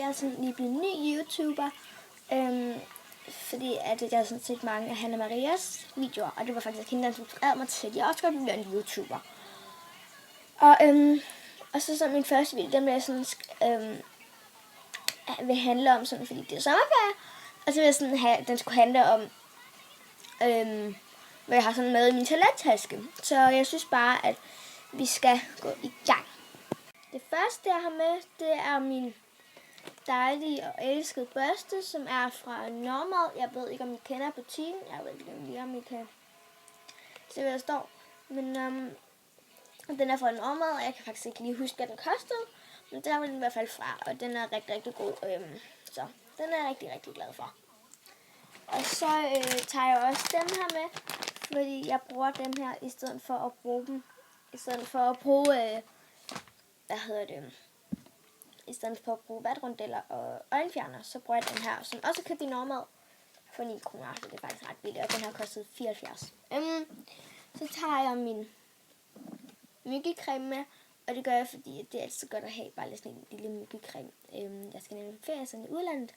jeg er sådan lige blevet ny YouTuber. Fordi at jeg har sådan set mange af Hanna Marias videoer, og det var faktisk hende, der inspirerede mig til, at jeg også godt ville være en YouTuber. Og så min første video, den vil jeg sådan, vil handle om sådan, fordi det er sommerferie, og så vil jeg sådan have, den skulle handle om, hvad jeg har sådan med i min toilettaske. Så jeg synes bare, at vi skal gå i gang. Det første, jeg har med, det er min dejlige og elskede børste, som er fra Normal. Jeg ved ikke, om I kender butikken. Jeg ved ikke, om I kan se, hvad der står. Men den er fra Normal, og jeg kan faktisk ikke lige huske, hvad den kostede. Men der var den i hvert fald fra, og den er rigtig, rigtig god. Så den er jeg rigtig, rigtig glad for. Og så tager jeg også dem her med, fordi jeg bruger dem her, i stedet for at bruge dem. I stedet for at bruge, i stedet for at bruge vatrundeller og øjenfjerner, så bruger jeg den her, som også er købt i Normal for 9 kroner, så det er faktisk ret billigt, og den her kostede 74. Så tager jeg min myggecreme med, og det gør jeg, fordi det er altid godt at have bare lidt sådan en lille myggecreme. Jeg skal nemlig ferie sådan i udlandet,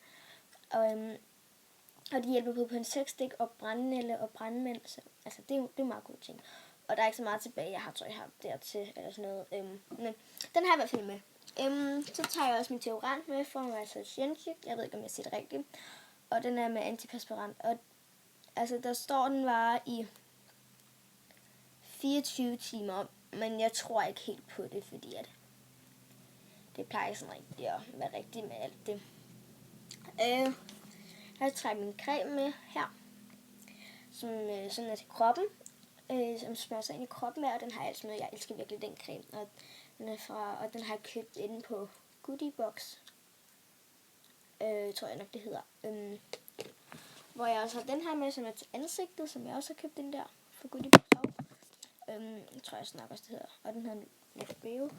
og de hjælper på insektstik og brændenælde og brandmænd, så altså det er meget gode ting. Og der er ikke så meget tilbage, jeg har tøj her dertil, eller sådan noget. Men den har jeg i hvert fald med. Så tager jeg også min deodorant med for mig, altså Shenchi. Jeg ved ikke, om jeg siger det rigtigt. Og den er med antiperspirant. Og altså, der står, den varer i 24 timer. Men jeg tror ikke helt på det, fordi at det plejer sådan rigtigt at være rigtigt med alt det. Jeg tager min creme med her, som sådan er til kroppen. Som smører sig ind i kroppen af, og den har jeg altså med. Jeg elsker virkelig den creme, og den har jeg købt inde på Goodiebox, tror jeg nok det hedder. Hvor jeg også har den her med, som er til ansigtet, som jeg også har købt ind der for Goodiebox. Tror jeg snart også det hedder, og den hedder lidt Beo.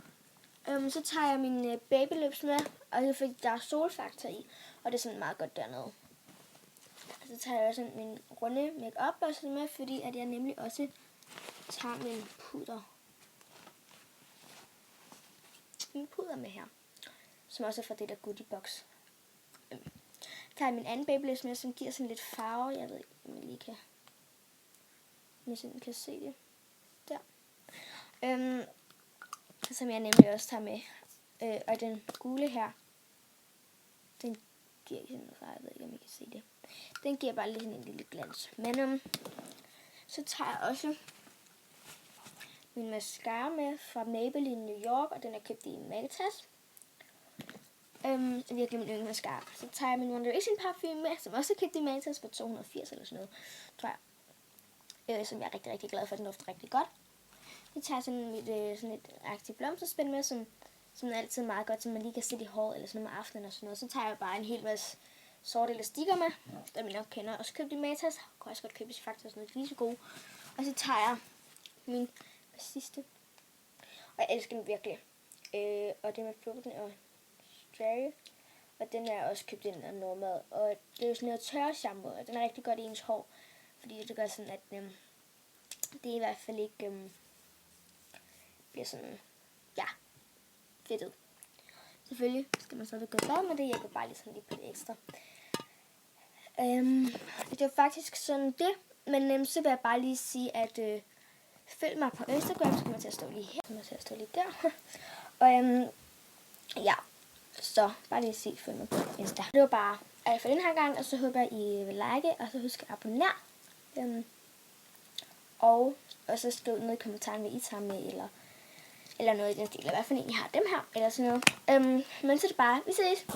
Så tager jeg min babylips med, og det er fordi der er solfaktor i, og det er sådan meget godt dernede. Så tager jeg også min runde make-up også med, fordi at jeg nemlig også tager min puder med her, som også er fra det der Goodiebox. Tager jeg min anden babylips med, som giver sådan lidt farve. Jeg ved ikke, om jeg lige kan, kan se det der. Som jeg nemlig også tager med. Og den gule her, den giver ikke noget farve. Jeg ved ikke, om I kan se det. Den giver bare lidt en lille glans. Men så tager jeg også min mascara med fra Maybelline New York, og den er købt i Matas. Virkelig min yndling mascara. Så tager jeg min One Direction parfume med, som også er købt i Matas for 280 eller sådan noget, tror jeg. Som jeg er rigtig, rigtig glad for. Den dufter rigtig godt. Så tager jeg sådan et aktivt blomsterspænd med, som er altid meget godt, som man lige kan sætte i håret eller sådan noget om aftenen og sådan noget. Så tager jeg bare en hel masse sorte elastikker med, der vi nok kender. Også købt i Matas. Kan også godt købe i Fakta og sådan noget. De er så gode. Og så tager jeg min sidste. Og jeg elsker den virkelig. Og det er med Flugten og Stray. Og den er også købt ind af Normal. Og det er jo sådan noget tørre shampoo, og den er rigtig godt i ens hår. Fordi det gør sådan, at det i hvert fald ikke bliver sådan, ja, fedtet. Selvfølgelig skal man så gøre bad med det. Jeg kan bare lige sådan lidt på det ekstra. Det var faktisk sådan det. Men så vil jeg bare lige sige, at følg mig på Instagram, så kommer jeg til at stå lige her. Så kommer jeg til at stå lige der. Og ja, så bare lige sige, følg mig på Insta. Det var bare alt for den her gang, og så håber jeg, I vil like, og så husk at abonnere. Og så skriv ned i kommentaren, hvad I tager med, eller noget i den stil. I hvert fald, I har dem her, eller sådan noget. Men så er det bare, vi ses.